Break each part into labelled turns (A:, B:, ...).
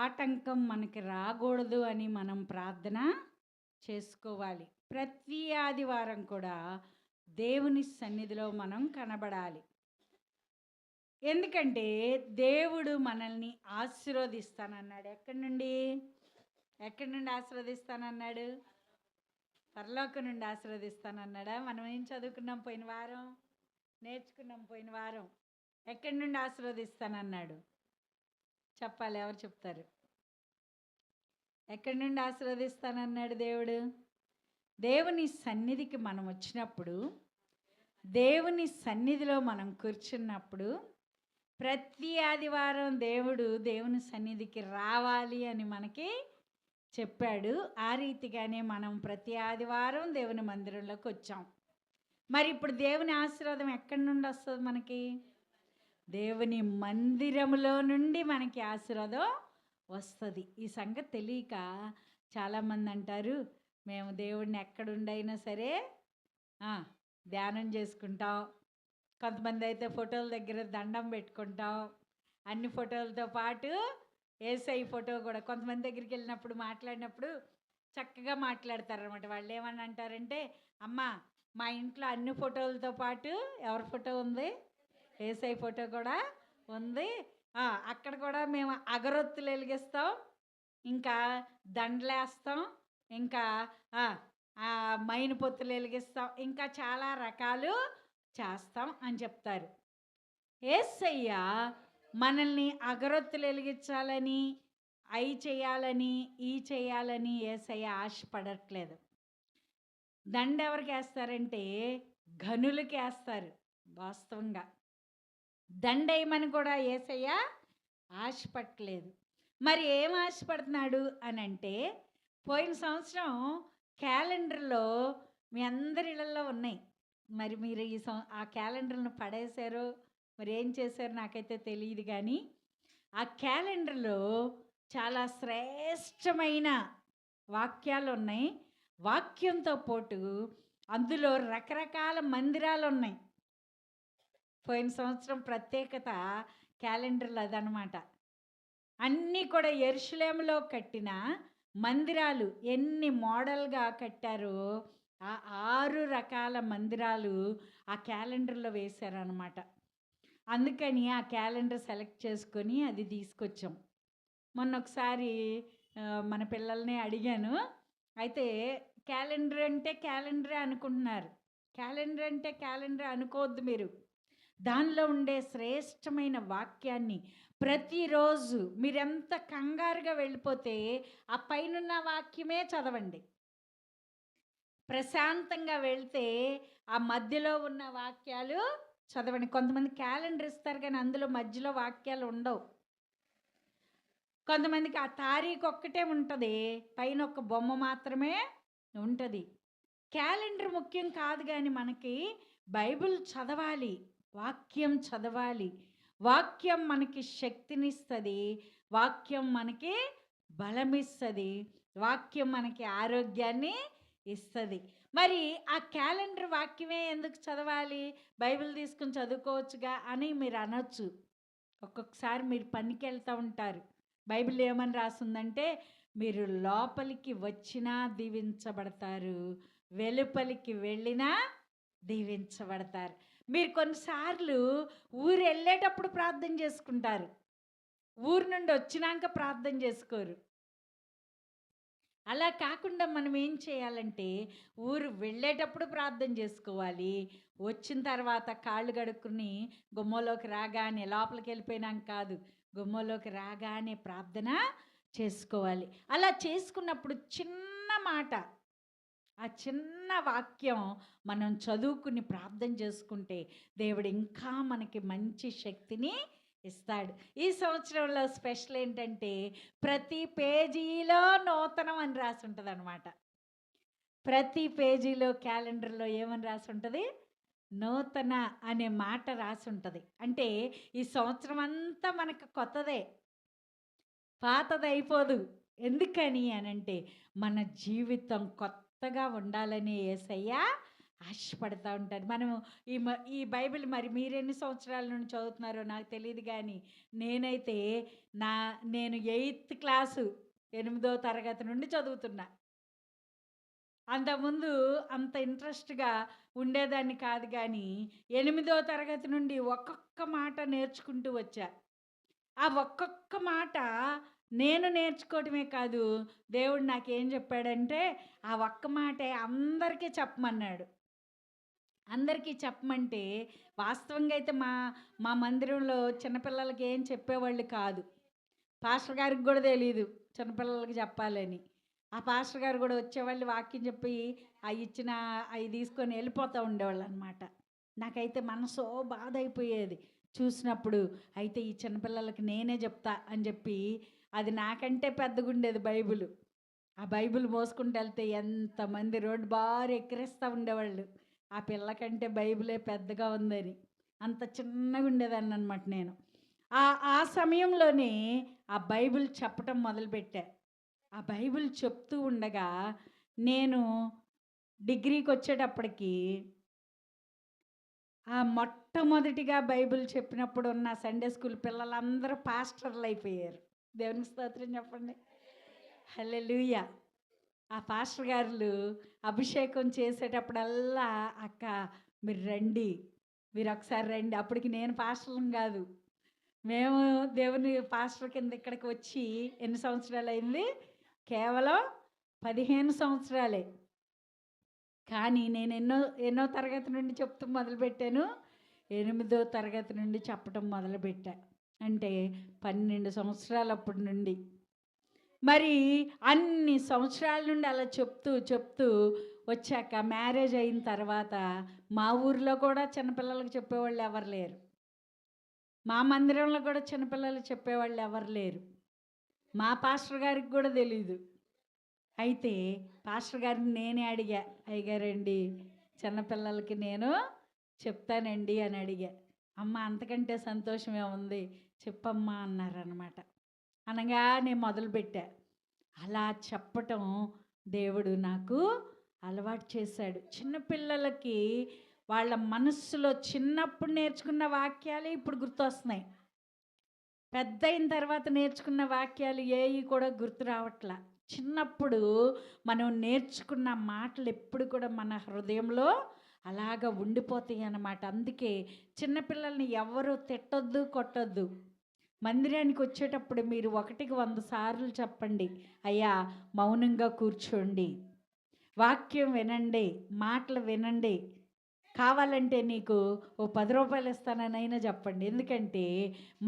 A: ఆటంకం మనకి రాకూడదు అని మనం ప్రార్థన చేసుకోవాలి. ప్రతి ఆదివారం కూడా దేవుని సన్నిధిలో మనం కనబడాలి. ఎందుకంటే దేవుడు మనల్ని ఆశీర్వదిస్తానన్నాడు. ఎక్కడి నుండి ఆశీర్వదిస్తానన్నాడు? పరలోకం నుండి ఆశీర్వదిస్తానన్నాడా? మనం ఏం చదువుకున్నాం పోయిన వారం? నేర్చుకున్నాం పోయిన వారం. ఎక్కడి నుండి ఆశీర్వదిస్తానన్నాడు? చెప్పాలి, ఎవరు చెప్తారు? ఎక్కడి నుండి ఆశీర్వదిస్తానన్నాడు దేవుడు? దేవుని సన్నిధికి మనం వచ్చినప్పుడు, దేవుని సన్నిధిలో మనం కూర్చున్నప్పుడు, ప్రతి ఆదివారం దేవుడు దేవుని సన్నిధికి రావాలి అని మనకి చెప్పాడు. ఆ రీతిగానే మనం ప్రతి ఆదివారం దేవుని మందిరంలోకి వచ్చాం. మరి ఇప్పుడు దేవుని ఆశీర్వాదం ఎక్కడి నుండి వస్తుంది మనకి? దేవుని మందిరంలో నుండి మనకి ఆశీర్వాదం వస్తుంది. ఈ సంగతి తెలియక చాలామంది అంటారు, మేము దేవుడిని ఎక్కడుండైనా సరే ధ్యానం చేసుకుంటాం. కొంతమంది అయితే ఫోటోల దగ్గర దండం పెట్టుకుంటాం. అన్ని ఫోటోలతో పాటు యేసయ్య ఫోటో కూడా. కొంతమంది దగ్గరికి వెళ్ళినప్పుడు మాట్లాడినప్పుడు చక్కగా మాట్లాడతారనమాట. వాళ్ళు ఏమని అంటారంటే, అమ్మ మా ఇంట్లో అన్ని ఫోటోలతో పాటు ఎవరి ఫోటో ఉంది? యేసయ్య ఫోటో కూడా ఉంది. అక్కడ కూడా మేము అగరొత్తులు వెలిగిస్తాం, ఇంకా దండలేస్తాం, ఇంకా మైన్ పొత్తులు వెలిగిస్తాం, ఇంకా చాలా రకాలు చేస్తాం అని చెప్తారు. యేసయ్య మనల్ని అగరొత్తులు వెలిగించాలని, అయి చేయాలని, ఈ చేయాలని యేసయ్య ఆశపడట్లేదు. దండ ఎవరికి వేస్తారంటే ఘనులకి వేస్తారు. వాస్తవంగా దండేయమని కూడా యేసయ్య ఆశపడట్లేదు. మరి ఏం ఆశపడుతున్నాడు అని అంటే, పోయిన సంవత్సరం క్యాలెండర్లో మీ అందరి ఇళ్ళల్లో ఉన్నాయి. మరి మీరు ఆ క్యాలెండర్ను పడేశారో మరి ఏం చేశారో నాకైతే తెలియదు. కానీ ఆ క్యాలెండర్లో చాలా శ్రేష్టమైన వాక్యాలు ఉన్నాయి. వాక్యంతో పాటు అందులో రకరకాల మందిరాలు ఉన్నాయి. పోయిన సంవత్సరం ప్రత్యేకత క్యాలెండర్లు అదనమాట. అన్నీ కూడా యెరూషలేములో కట్టిన మందిరాలు ఎన్ని మోడల్గా కట్టారో ఆ 6 రకాల మందిరాలు ఆ క్యాలెండర్లో వేశారనమాట. అందుకని ఆ క్యాలెండర్ సెలెక్ట్ చేసుకొని అది తీసుకొచ్చాం. మొన్న ఒకసారి మన పిల్లల్ని అడిగాను. అయితే క్యాలెండర్ అంటే క్యాలెండరే అనుకుంటున్నారు. క్యాలెండర్ అంటే క్యాలెండర్ అనుకోవద్దు మీరు. దానిలో ఉండే శ్రేష్టమైన వాక్యాన్ని ప్రతిరోజు మీరెంత కంగారుగా వెళ్ళిపోతే ఆ పైనున్న వాక్యమే చదవండి. ప్రశాంతంగా వెళ్తే ఆ మధ్యలో ఉన్న వాక్యాలు చదవండి. కొంతమంది క్యాలెండర్ ఇస్తారు కానీ అందులో మధ్యలో వాక్యాలు ఉండవు. కొంతమందికి ఆ తారీఖు ఒక్కటే ఉంటుంది, పైన ఒక బొమ్మ మాత్రమే ఉంటుంది. క్యాలెండర్ ముఖ్యం కాదు, కానీ మనకి బైబిల్ చదవాలి, వాక్యం చదవాలి. వాక్యం మనకి శక్తినిస్తుంది, వాక్యం మనకి బలమిస్తుంది, వాక్యం మనకి ఆరోగ్యాన్ని ఇస్తుంది. మరి ఆ క్యాలెండర్ వాక్యమే ఎందుకు చదవాలి? బైబిల్ తీసుకుని చదువుకోవచ్చుగా అని మీరు అనొచ్చు. ఒక్కొక్కసారి మీరు పనికి వెళ్తూ ఉంటారు. బైబిల్ ఏమని రాస్తుందంటే, మీరు లోపలికి వచ్చినా దీవించబడతారు, వెలుపలికి వెళ్ళినా దీవించబడతారు. మీరు కొన్నిసార్లు ఊరు వెళ్ళేటప్పుడు ప్రార్థన చేసుకుంటారు, ఊరు నుండి వచ్చినాక ప్రార్థన చేసుకోరు. అలా కాకుండా మనం ఏం చేయాలంటే, ఊరు వెళ్ళేటప్పుడు ప్రార్థన చేసుకోవాలి, వచ్చిన తర్వాత కాళ్ళు కడుక్కుని గుమ్మలోకి రాగానే, లోపలికి వెళ్ళిపోయినాక కాదు, గుమ్మలోకి రాగానే ప్రార్థన చేసుకోవాలి. అలా చేసుకున్నప్పుడు చిన్న మాట, ఆ చిన్న వాక్యం మనం చదువుకుని ప్రార్థన చేసుకుంటే దేవుడు ఇంకా మనకి మంచి శక్తిని ఇస్తాడు. ఈ సంవత్సరంలో స్పెషల్ ఏంటంటే, ప్రతి పేజీలో నూతనం అని రాసి ఉంటుంది అనమాట. ప్రతి పేజీలో క్యాలెండర్లో ఏమని రాసి ఉంటుంది? నూతన అనే మాట రాసి ఉంటుంది. అంటే ఈ సంవత్సరం అంతా మనకు కొత్తదే, పాతది అయిపోదు. ఎందుకని అనంటే, మన జీవితం కొత్తగా ఉండాలని యేసయ్య ఆశపడతా ఉంటాను. మనము ఈ బైబిల్ మరి మీరెన్ని సంవత్సరాల నుండి చదువుతున్నారో నాకు తెలీదు గానీ, నేనైతే నా నేను 8థ్ క్లాసు 8దో తరగతి నుండి చదువుతున్నా. అంతకుముందు అంత ఇంట్రెస్ట్‌గా ఉండేదాన్ని కాదు గానీ, 8దో తరగతి నుండి ఒక్కొక్క మాట నేర్చుకుంటూ వచ్చా. ఆ ఒక్కొక్క మాట నేను నేర్చుకోవటమే కాదు, దేవుడు నాకేం చెప్పాడంటే, ఆ ఒక్క మాటే అందరికీ చెప్పమన్నాడు. అందరికీ చెప్పమంటే వాస్తవంగా అయితే మా మా మందిరంలో చిన్నపిల్లలకి ఏం చెప్పేవాళ్ళు కాదు. పాస్టర్ గారికి కూడా తెలీదు చిన్నపిల్లలకి చెప్పాలని. ఆ పాస్టర్ గారు కూడా వచ్చేవాళ్ళు వాక్యం చెప్పి ఇచ్చిన అవి తీసుకొని వెళ్ళిపోతూ ఉండేవాళ్ళనమాట. నాకైతే మనసు బాధ అయిపోయేది చూసినప్పుడు. అయితే ఈ చిన్నపిల్లలకి నేనే చెప్తా అని చెప్పి అది నాకంటే పెద్దగుండేది బైబిలు. ఆ బైబిల్ మోసుకుంటూ వెళ్తే ఎంతమంది రోడ్డు బారు ఎక్కిరిస్తూ ఉండేవాళ్ళు. ఆ పిల్లకంటే బైబిలే పెద్దగా ఉందని. అంత చిన్నగా ఉండేదాన్ని అనమాట నేను. ఆ ఆ సమయంలోనే ఆ బైబిల్ చెప్పటం మొదలుపెట్టా. ఆ బైబిల్ చెప్తూ ఉండగా నేను డిగ్రీకి వచ్చేటప్పటికి ఆ మొట్టమొదటిగా బైబిల్ చెప్పినప్పుడు ఉన్న సండే స్కూల్ పిల్లలందరూ పాస్టర్లు అయిపోయారు. దేవునికి స్తోత్రం చెప్పండి. హల్లెలూయా. ఆ పాస్టర్ గారులు అభిషేకం చేసేటప్పుడల్లా అక్క మీరు రండి, మీరు ఒకసారి రండి. అప్పటికి నేను పాస్టర్ని కాదు. మేము దేవుని పాస్టర్ కింద ఇక్కడికి వచ్చి ఎన్ని సంవత్సరాలు అయింది? కేవలం 15 సంవత్సరాలే. కానీ నేను ఎన్నో ఎన్నో తరగతి నుండి చెప్తూ మొదలుపెట్టాను? 8దో తరగతి నుండి చెప్పటం మొదలుపెట్టా. అంటే 12 సంవత్సరాలప్పటి నుండి. మరి అన్ని సంవత్సరాల నుండి అలా చెప్తూ చెప్తూ వచ్చాక మ్యారేజ్ అయిన తర్వాత మా ఊరిలో కూడా చిన్నపిల్లలకు చెప్పేవాళ్ళు ఎవరు లేరు. మా మందిరంలో కూడా చిన్నపిల్లలు చెప్పేవాళ్ళు ఎవరు లేరు. మా పాస్టర్ గారికి కూడా తెలీదు. అయితే పాస్టర్ గారిని నేనే అడిగా, అయ్యగారండి చిన్నపిల్లలకి నేను చెప్తానండి అని అడిగా. అమ్మ అంతకంటే సంతోషమే ఉంది, చెప్పమ్మా అన్నారనమాట. అనగా నేను మొదలుపెట్టా. అలా చెప్పటం దేవుడు నాకు అలవాటు చేశాడు. చిన్నపిల్లలకి వాళ్ళ మనస్సులో చిన్నప్పుడు నేర్చుకున్న వాక్యాలే ఇప్పుడు గుర్తొస్తున్నాయి. పెద్ద అయిన తర్వాత నేర్చుకున్న వాక్యాలు ఏవి కూడా గుర్తు రావట్లా. చిన్నప్పుడు మనం నేర్చుకున్న మాటలు ఎప్పుడు కూడా మన హృదయంలో అలాగ ఉండిపోతాయి అన్నమాట. అందుకే చిన్నపిల్లల్ని ఎవరు తిట్టొద్దు, కొట్టొద్దు. మందిరానికి వచ్చేటప్పుడు మీరు 1కి 100 సార్లు చెప్పండి, అయ్యా మౌనంగా కూర్చోండి, వాక్యం వినండి, మాటలు వినండి, కావాలంటే నీకు ఓ 10 రూపాయలు ఇస్తాననైనా చెప్పండి. ఎందుకంటే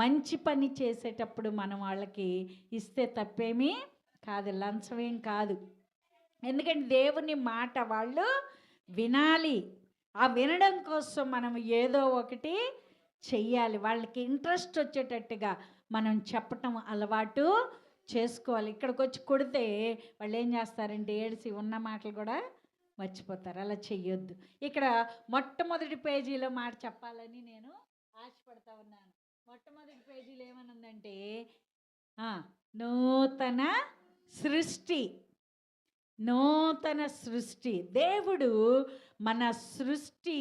A: మంచి పని చేసేటప్పుడు మనం వాళ్ళకి ఇస్తే తప్పేమీ కాదు, లంచమేం కాదు. ఎందుకంటే దేవుని మాట వాళ్ళు వినాలి. ఆ వినడం కోసం మనం ఏదో ఒకటి చెయ్యాలి. వాళ్ళకి ఇంట్రెస్ట్ వచ్చేటట్టుగా మనం చెప్పటం అలవాటు చేసుకోవాలి. ఇక్కడికి వచ్చి కొడితే వాళ్ళు ఏం చేస్తారంటే ఏడిసి ఉన్న మాటలు కూడా మర్చిపోతారు. అలా చెయ్యొద్దు. ఇక్కడ మొట్టమొదటి పేజీలో మాట చెప్పాలని నేను ఆశపడతా ఉన్నాను. మొట్టమొదటి పేజీలో ఏమనుందంటే నూతన సృష్టి. నూతన సృష్టి. దేవుడు మన సృష్టి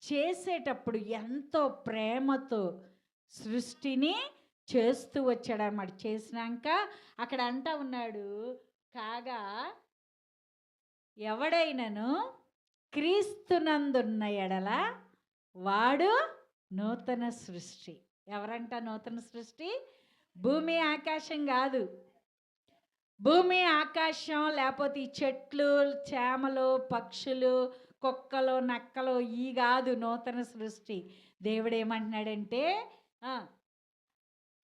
A: చేసేటప్పుడు ఎంతో ప్రేమతో సృష్టిని చేస్తూ వచ్చాడన్నమాట. చేసినాక అక్కడ అంటా ఉన్నాడు, కాగా ఎవడైనను క్రీస్తునందున్న ఎడల వాడు నూతన సృష్టి. ఎవరంట నూతన సృష్టి? భూమి ఆకాశం కాదు. భూమి ఆకాశం లేకపోతే ఈ చెట్లు, చేమలు, పక్షులు, కుక్కలు, నక్కలు ఈ కాదు నూతన సృష్టి. దేవుడు ఏమంటున్నాడంటే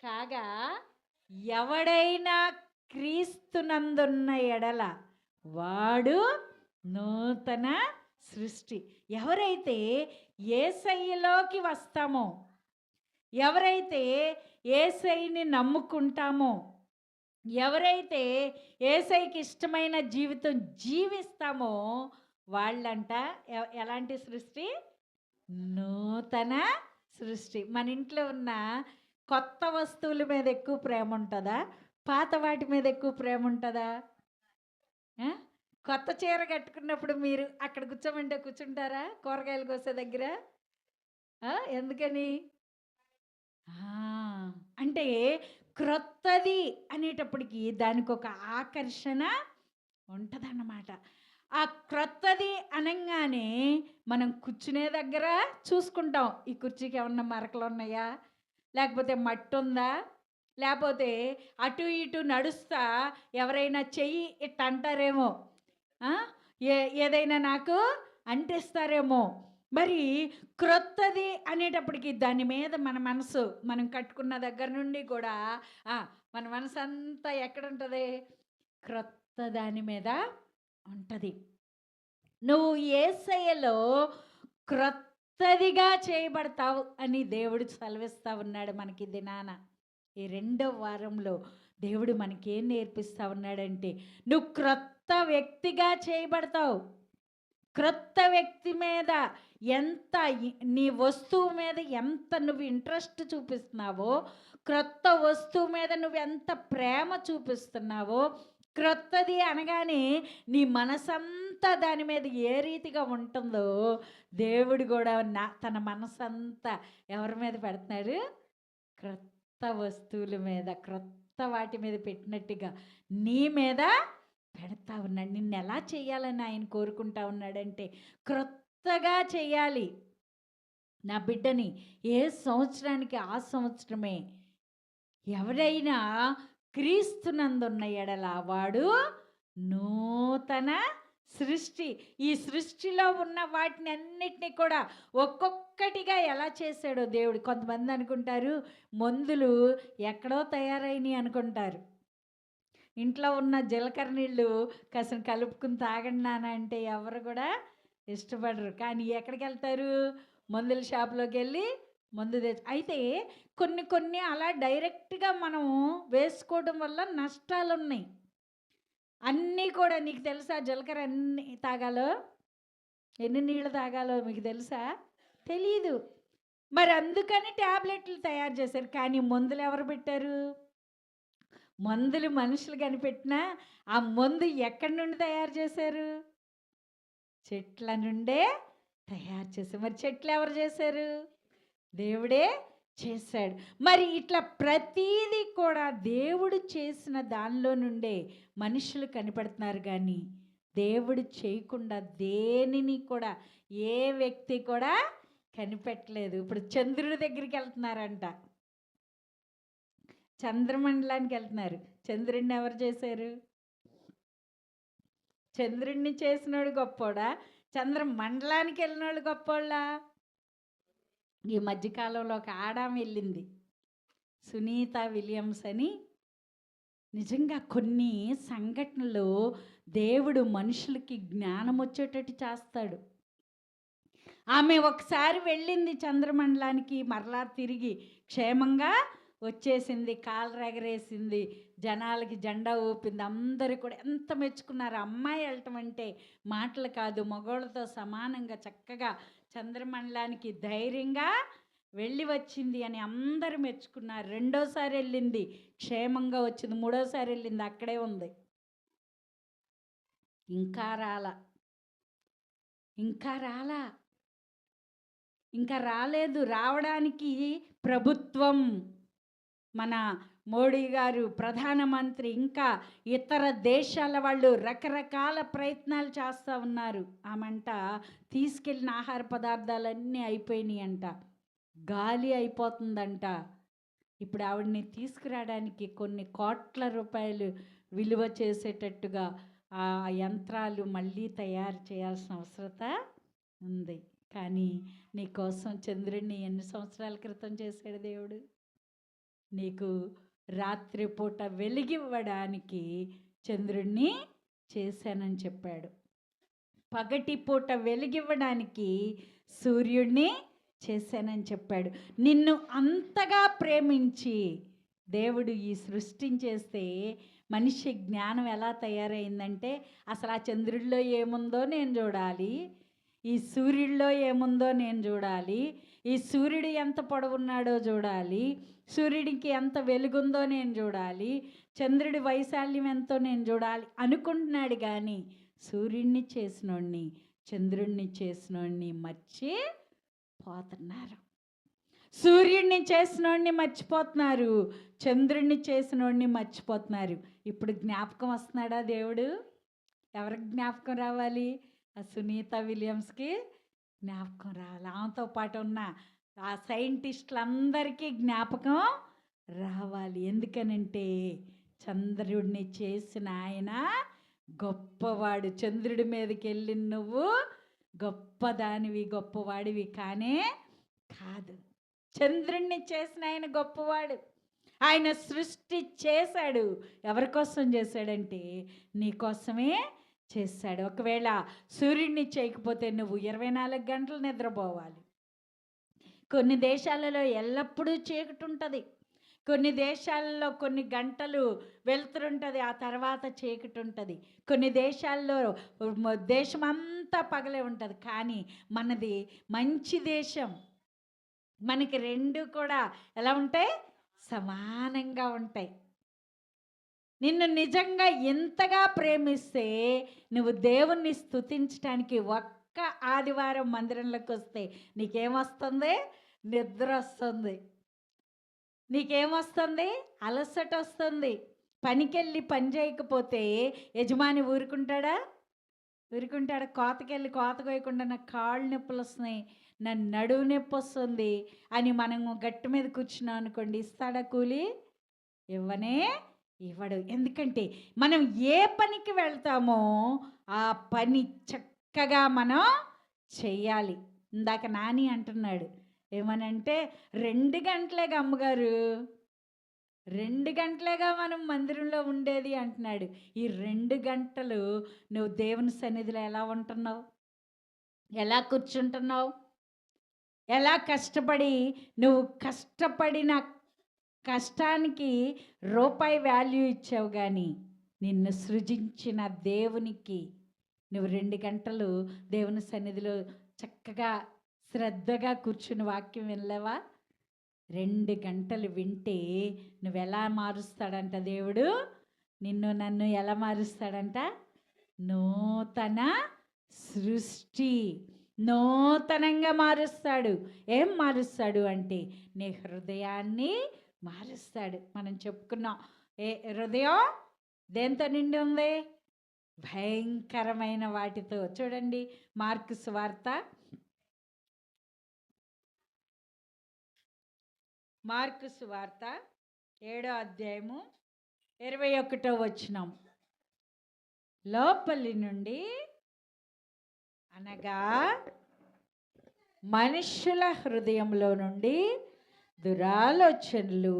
A: కాగా ఎవడైనా క్రీస్తునందున్న ఎడల వాడు నూతన సృష్టి. ఎవరైతే యేసయ్యలోకి వస్తామో, ఎవరైతే యేసయ్యని నమ్ముకుంటామో, ఎవరైతే యేసయ్యకి ఇష్టమైన జీవితం జీవిస్తామో వాళ్ళంట ఎలాంటి సృష్టి? నూతన సృష్టి. మన ఇంట్లో ఉన్న కొత్త వస్తువుల మీద ఎక్కువ ప్రేమ ఉంటుందా, పాత వాటి మీద ఎక్కువ ప్రేమ ఉంటుందా? కొత్త చీర కట్టుకున్నప్పుడు మీరు అక్కడ కూర్చోమంటే కూర్చుంటారా కూరగాయలు కోసే దగ్గర? ఎందుకని? అంటే క్రొత్తది అనేటప్పటికి దానికొక ఆకర్షణ ఉంటదన్నమాట. ఆ క్రొత్తది అనంగానే మనం కూర్చునే దగ్గర చూసుకుంటాం. ఈ కుర్చీకి ఏమన్నా మరకలున్నాయా? లేకపోతే మట్టుందా? లేపోతే అటు ఇటు నడుస్తా ఎవరైనా చెయ్యి ఇట్ట అంటారేమో. ఆ! ఏ ఏదైనా నాకు అంటిస్తారేమో. మరి క్రొత్తది అనేటప్పటికి దాని మీద మన మనసు మనం కట్టుకున్న దగ్గర నుండి కూడా ఆ! మన మనసంతా ఎక్కడుంటది? క్రొత్త దాని మీద ఉంటది. నువ్వు యేసయ్యలో క్రొత్తదిగా చేయబడతావు అని దేవుడు సెలవిస్తా ఉన్నాడు మనకి దినాన. ఈ రెండో వారంలో దేవుడు మనకేం నేర్పిస్తా ఉన్నాడంటే నువ్వు క్రొత్త వ్యక్తిగా చేయబడతావు. క్రొత్త వ్యక్తి మీద ఎంత నీ వస్తువు మీద ఎంత నువ్వు ఇంట్రెస్ట్ చూపిస్తున్నావో, క్రొత్త వస్తువు మీద నువ్వు ఎంత ప్రేమ చూపిస్తున్నావో, క్రొత్తది అనగానే నీ మనసంతా దాని మీద ఏ రీతిగా ఉంటుందో దేవుడు కూడా తన మనసంతా ఎవరి మీద పెడుతున్నాడు? క్రొత్త వస్తువుల మీద, క్రొత్త వాటి మీద పెట్టినట్టుగా నీ మీద పెడతా ఉన్నాడు. నిన్ను ఎలా చేయాలని ఆయన కోరుకుంటా ఉన్నాడంటే క్రొత్తగా చేయాలి. నా బిడ్డని ఏ సంవత్సరానికి ఆ సంవత్సరమే. ఎవరైనా క్రీస్తునందున్న ఎడల వాడు నూతన సృష్టి. ఈ సృష్టిలో ఉన్న వాటిని అన్నిటినీ కూడా ఒక్కొక్కటిగా ఎలా చేశాడో దేవుడు. కొంతమంది అనుకుంటారు మందులు ఎక్కడో తయారైనవి అనుకుంటారు. ఇంట్లో ఉన్న జీలకర్ర నీళ్ళు కాసిన కలుపుకుని తాగండి నాన్న అంటే ఎవరు కూడా ఇష్టపడరు. కానీ ఎక్కడికి వెళ్తారు? మందుల షాప్లోకి వెళ్ళి మందు అయితే కొన్ని కొన్ని అలా డైరెక్ట్గా మనం వేసుకోవడం వల్ల నష్టాలు ఉన్నాయి. అన్నీ కూడా నీకు తెలుసా? జీలకర్ర ఎన్ని తాగాలో, ఎన్ని నీళ్ళు తాగాలో మీకు తెలుసా? తెలీదు. మరి అందుకని ట్యాబ్లెట్లు తయారు చేశారు. కానీ మందులు ఎవరు పెట్టారు? మందులు మనుషులు కనిపెట్టినా ఆ మందు ఎక్కడి నుండి తయారు చేశారు? చెట్ల నుండే తయారు చేశారు. మరి చెట్లు ఎవరు చేశారు? దేవుడే చేశాడు. మరి ఇట్లా ప్రతీది కూడా దేవుడు చేసిన దానిలో నుండే మనుషులు కనిపెడుతున్నారు. కానీ దేవుడు చేయకుండా దేనిని కూడా ఏ వ్యక్తి కూడా కనిపెట్టలేదు. ఇప్పుడు చంద్రుడి దగ్గరికి వెళ్తున్నారంట, చంద్రమండలానికి వెళ్తున్నారు. చంద్రుడిని ఎవరు చేశారు? చంద్రుడిని చేసినోడు గొప్పోడా? చంద్రమండలానికి వెళ్ళినోళ్ళు గొప్పోళ్ళా? ఈ మధ్యకాలంలో ఒక ఆడామె వెళ్ళింది, సునీత విలియమ్స్ అని. నిజంగా కొన్ని సంఘటనలు దేవుడు మనుషులకి జ్ఞానం వచ్చేటట్టు చేస్తాడు. ఆమె ఒకసారి వెళ్ళింది చంద్రమండలానికి, మరలా తిరిగి క్షేమంగా వచ్చేసింది. కాలు ఎగరేసింది, జనాలకి జెండా ఊపింది. అందరూ కూడా ఎంత మెచ్చుకున్నారు. అమ్మాయి వెళ్ళటం అంటే మాటలు కాదు, మగవాళ్ళతో సమానంగా చక్కగా చంద్రమండలానికి ధైర్యంగా వెళ్ళి వచ్చింది అని అందరూ మెచ్చుకున్నారు. రెండోసారి వెళ్ళింది, క్షేమంగా వచ్చింది. మూడోసారి వెళ్ళింది, అక్కడే ఉంది. ఇంకా రాలా, ఇంకా రాలా, ఇంకా రాలేదు. రావడానికి ప్రభుత్వం, మన మోడీ గారు ప్రధానమంత్రి, ఇంకా ఇతర దేశాల వాళ్ళు రకరకాల ప్రయత్నాలు చేస్తూ ఉన్నారు. ఆమంట తీసుకెళ్ళిన ఆహార పదార్థాలన్నీ అయిపోయినాయి అంట, గాలి అయిపోతుందంట. ఇప్పుడు ఆవిడని తీసుకురావడానికి కొన్ని కోట్ల రూపాయలు విలువ చేసేటట్టుగా ఆ యంత్రాలు మళ్ళీ తయారు చేయాల్సిన అవసరత ఉంది. కానీ నీకోసం చంద్రుడిని ఎన్ని సంవత్సరాల క్రితం చేశాడు దేవుడు? నీకు రాత్రిపూట వెలిగివ్వడానికి చంద్రుడిని చేశానని చెప్పాడు. పగటిపూట వెలిగివ్వడానికి సూర్యుడిని చేశానని చెప్పాడు. నిన్ను అంతగా ప్రేమించి దేవుడు ఈ సృష్టిని చేస్తే మనిషి జ్ఞానం ఎలా తయారైందంటే అసలు ఆ చంద్రుడిలో ఏముందో నేను చూడాలి, ఈ సూర్యుడిలో ఏముందో నేను చూడాలి, ఈ సూర్యుడు ఎంత పొడవున్నాడో చూడాలి, సూర్యుడికి ఎంత వెలుగుందో నేను చూడాలి, చంద్రుడి వైశాల్యం ఎంతో నేను చూడాలి అనుకుంటున్నాడు. కానీ సూర్యుడిని చేసినోడిని, చంద్రుణ్ణి చేసినోడిని మర్చిపోతున్నారు. సూర్యుడిని చేసినోడిని మర్చిపోతున్నారు, చంద్రుడిని చేసినోడిని మర్చిపోతున్నారు. ఇప్పుడు జ్ఞాపకం వస్తున్నాడా దేవుడు? ఎవరికి జ్ఞాపకం రావాలి? ఆ సునీత విలియమ్స్కి జ్ఞాపకం రావాలి. ఆమెతో పాటు ఉన్న ఆ సైంటిస్టులందరికీ జ్ఞాపకం రావాలి. ఎందుకనంటే చంద్రుడిని చేసిన ఆయన గొప్పవాడు. చంద్రుడి మీదకి వెళ్ళి నువ్వు గొప్పదానివి, గొప్పవాడివి కానే కాదు. చంద్రుణ్ణి చేసిన ఆయన గొప్పవాడు. ఆయన సృష్టి చేశాడు. ఎవరి కోసం చేశాడంటే నీ కోసమే చేశాడు. ఒకవేళ సూర్యుడిని చేయకపోతే నువ్వు 24 గంటలు నిద్రపోవాలి. కొన్ని దేశాలలో ఎల్లప్పుడూ చీకటి ఉంటుంది, కొన్ని దేశాలలో కొన్ని గంటలు వెలుతురుంటుంది, ఆ తర్వాత చీకటి ఉంటుంది. కొన్ని దేశాల్లో దేశమంతా పగలే ఉంటుంది. కానీ మనది మంచి దేశం. మనకి రెండు కూడా ఎలా ఉంటాయి? సమానంగా ఉంటాయి. నిన్ను నిజంగా ఎంతగా ప్రేమిస్తే నువ్వు దేవుణ్ణి స్తుతించడానికి ఒక్క ఆదివారం మందిరంలోకి వస్తే నీకేమొస్తుంది? నిద్ర వస్తుంది. నీకేమొస్తుంది? అలసట వస్తుంది. పనికెళ్ళి పని చేయకపోతే యజమాని ఊరుకుంటాడా? ఊరుకుంటాడా? కోతకెళ్ళి కోత కోయకుండా నాకు కాళ్ళు నొప్పులు వస్తున్నాయి, నా నడువు నొప్పి వస్తుంది అని మనము గట్టి మీద కూర్చున్నాం అనుకోండి, ఇస్తాడా కూలి? ఇవ్వనే ఇవ్వడు. ఎందుకంటే మనం ఏ పనికి వెళ్తామో ఆ పని చక్కగా మనం చెయ్యాలి. ఇందాక నాని అంటున్నాడు ఏమనంటే 2 గంటలేగా అమ్మగారు, 2 గంటలేగా మనం మందిరంలో ఉండేది అంటున్నాడు. ఈ 2 గంటలు నువ్వు దేవుని సన్నిధిలో ఎలా ఉంటున్నావు? ఎలా కూర్చుంటున్నావు? ఎలా కష్టపడి నువ్వు కష్టపడిన కష్టానికి రూపాయి వాల్యూ ఇచ్చావు, కానీ నిన్ను సృజించిన దేవునికి నువ్వు 2 గంటలు దేవుని సన్నిధిలో చక్కగా శ్రద్ధగా కూర్చుని వాక్యం వినలేవా? 2 గంటలు వింటే నువ్వు ఎలా మారుస్తాడంట దేవుడు? నిన్ను నన్ను ఎలా మారుస్తాడంట? నూతన సృష్టి, నూతనంగా మారుస్తాడు. ఏం మారుస్తాడు అంటే నీ హృదయాన్ని మారుస్తాడు. మనం చెప్పుకున్నాం, ఏ హృదయం దేంతో నిండి ఉంది? భయంకరమైన వాటితో. చూడండి మార్కు సువార్త 7వ అధ్యాయము 21వ వచనం. లోపలి నుండి అనగా మనుషుల హృదయంలో నుండి దురాలోచనలు,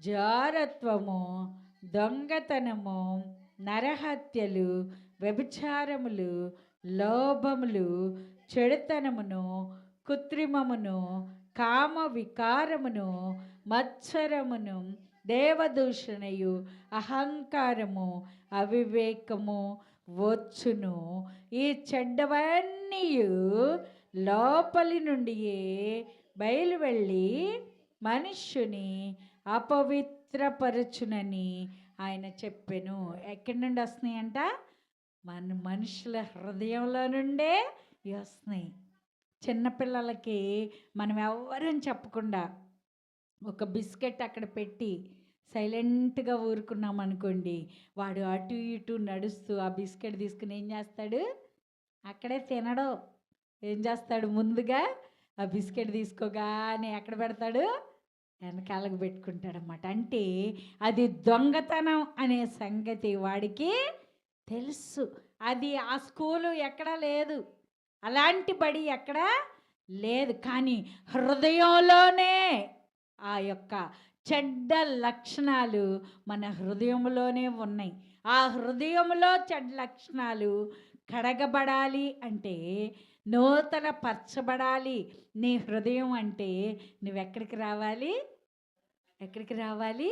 A: జారత్వము, దొంగతనము, నరహత్యలు, వ్యభిచారములు, లోభములు, చెడుతనమును, కృత్రిమమును, కామ వికారమును, మత్సరమును, దేవదూషణయు, అహంకారము, అవివేకము వచ్చును. ఈ చెడ్డవన్నీ లోపలి నుండియే బయలు వెళ్ళి మనుష్యుని అపవిత్రపరచునని ఆయన చెప్పెను. ఎక్కడి నుండి వస్తున్నాయంట? మనుషుల హృదయంలో నుండే వస్తున్నాయి. చిన్నపిల్లలకి మనం ఎవరని చెప్పకుండా ఒక బిస్కెట్ అక్కడ పెట్టి సైలెంట్గా ఊరుకున్నాం అనుకోండి, వాడు అటు ఇటు నడుస్తూ ఆ బిస్కెట్ తీసుకుని ఏం చేస్తాడు? అక్కడే తినడు. ఏం చేస్తాడు? ముందుగా ఆ బిస్కెట్ తీసుకోగానే ఎక్కడ పెడతాడు? వెనకాలకు పెట్టుకుంటాడన్నమాట. అంటే అది దొంగతనం అనే సంగతి వాడికి తెలుసు. అది ఆ స్కూలు ఎక్కడా లేదు, అలాంటి బడి ఎక్కడా లేదు. కానీ హృదయంలోనే ఆ యొక్క చెడ్డ లక్షణాలు మన హృదయంలోనే ఉన్నాయి. ఆ హృదయంలో చెడ్డ లక్షణాలు కడగబడాలి అంటే, నూతన పరచబడాలి నీ హృదయం అంటే నువ్వెక్కడికి రావాలి? ఎక్కడికి రావాలి?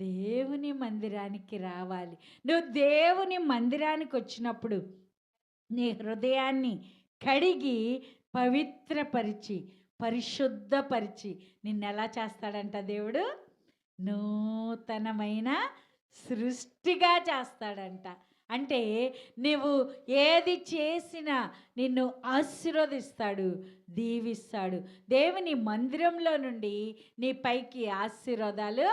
A: దేవుని మందిరానికి రావాలి. నువ్వు దేవుని మందిరానికి వచ్చినప్పుడు నీ హృదయాన్ని కడిగి పవిత్రపరిచి పరిశుద్ధపరిచి నిన్ను ఎలా చేస్తాడంట దేవుడు? నూతనమైన సృష్టిగా చేస్తాడంట. అంటే నువ్వు ఏది చేసినా నిన్ను ఆశీర్వదిస్తాడు, దీవిస్తాడు. దేవుని మందిరంలో నుండి నీ పైకి ఆశీర్వాదాలు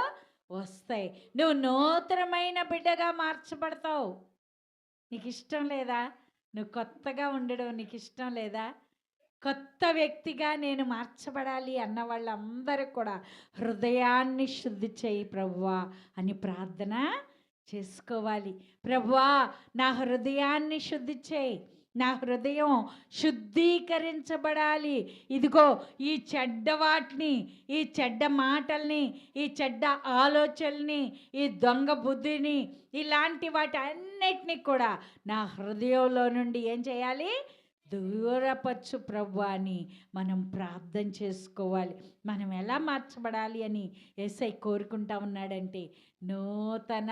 A: వస్తాయి. నువ్వు నూతనమైన బిడ్డగా మార్చబడతావు. నీకు ఇష్టం లేదా? నువ్వు కొత్తగా ఉండడం నీకు ఇష్టం లేదా? కొత్త వ్యక్తిగా నేను మార్చబడాలి అన్న వాళ్ళందరూ కూడా హృదయాన్ని శుద్ధి చేయి ప్రభువా అని ప్రార్థన చేసుకోవాలి. ప్రభువా, నా హృదయాన్ని శుద్ధి చేయి, నా హృదయం శుద్ధీకరించబడాలి. ఇదిగో ఈ చెడ్డ వాటిని, ఈ చెడ్డ మాటల్ని, ఈ చెడ్డ ఆలోచనల్ని, ఈ దొంగ బుద్ధిని, ఇలాంటి వాటి అన్నిటినీ కూడా నా హృదయంలో నుండి ఏం చేయాలి? దూరపరచు ప్రభువా అని మనం ప్రార్థన చేసుకోవాలి. మనం ఎలా మార్చబడాలి అని యేసయ్య కోరుకుంటా ఉన్నాడంటే నూతన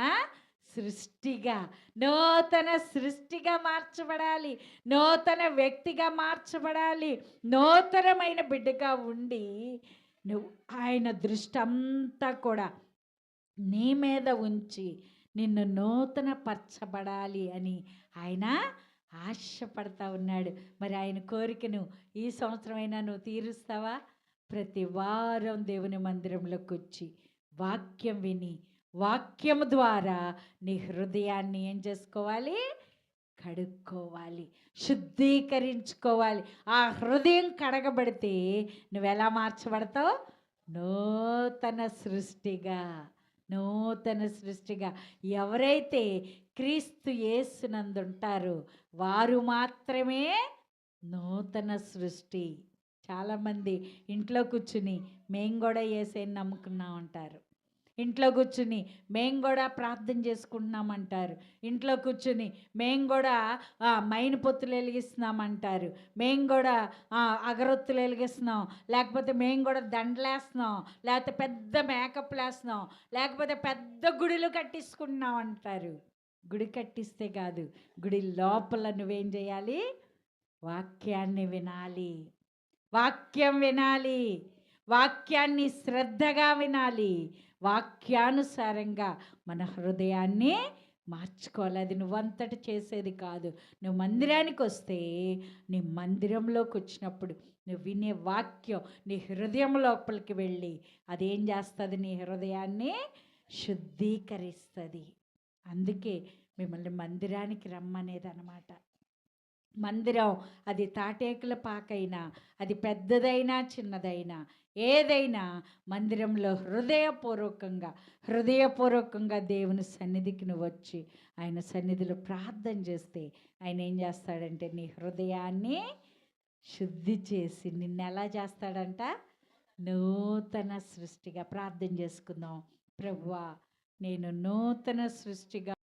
A: సృష్టిగా మార్చబడాలి, నూతన వ్యక్తిగా మార్చబడాలి, నూతనమైన బిడ్డగా ఉండి నువ్వు ఆయన దృష్టి అంతా కూడా నీ మీద ఉంచి నిన్ను నూతన పరచబడాలి అని ఆయన ఆశపడతా ఉన్నాడు. మరి ఆయన కోరికను ఈ సంవత్సరమైనా నువ్వు తీరుస్తావా? ప్రతి వారం దేవుని మందిరంలోకి వచ్చి వాక్యం విని, వాక్యం ద్వారా నీ హృదయాన్ని ఏం చేసుకోవాలి? కడుక్కోవాలి, శుద్ధీకరించుకోవాలి. ఆ హృదయం కడగబడితే నువ్వెలా మార్చబడతావు? నూతన సృష్టిగా. ఎవరైతే క్రీస్తు యేసునందుంటారో వారు మాత్రమే నూతన సృష్టి. చాలామంది ఇంట్లో కూర్చుని మేము కూడా యేసయ్యని నమ్ముకున్నాం అంటారు. ఇంట్లో కూర్చుని మేము కూడా ప్రార్థన చేసుకుంటున్నామంటారు. ఇంట్లో కూర్చుని మేము కూడా మైన్ పొత్తులు వెలిగిస్తున్నామంటారు. మేము కూడా అగరొత్తులు వెలిగిస్తున్నాం, లేకపోతే మేము కూడా దండలేస్తున్నాం, లేకపోతే పెద్ద మేకప్లు వేస్తున్నాం, లేకపోతే పెద్ద గుడులు కట్టించుకుంటున్నాం అంటారు. గుడి కట్టిస్తే కాదు, గుడి లోపల నువ్వేం చేయాలి? వాక్యాన్ని వినాలి, వాక్యం వినాలి, వాక్యాన్ని శ్రద్ధగా వినాలి, వాక్యానుసారంగా మన హృదయాన్ని మార్చుకోవాలి. అది నువ్వంతటి చేసేది కాదు. నువ్వు మందిరానికి వస్తే నీ మందిరంలోకి వచ్చినప్పుడు నువ్వు వినే వాక్యం నీ హృదయం లోపలికి వెళ్ళి అదేం చేస్తుంది? నీ హృదయాన్ని శుద్ధీకరిస్తుంది. అందుకే మిమ్మల్ని మందిరానికి రమ్మనేది అన్నమాట. మందిరం అది తాటేకుల పాకైనా, అది పెద్దదైనా చిన్నదైనా, ఏదైనా మందిరంలో హృదయపూర్వకంగా దేవుని సన్నిధికి నువ్వు వచ్చి ఆయన సన్నిధిలో ప్రార్థన చేస్తే ఆయన ఏం చేస్తాడంటే నీ హృదయాన్ని శుద్ధి చేసి నిన్ను ఎలా చేస్తాడంట? నూతన సృష్టిగా. ప్రార్థన చేసుకుందాం. ప్రభువా, నేను నూతన సృష్టిగా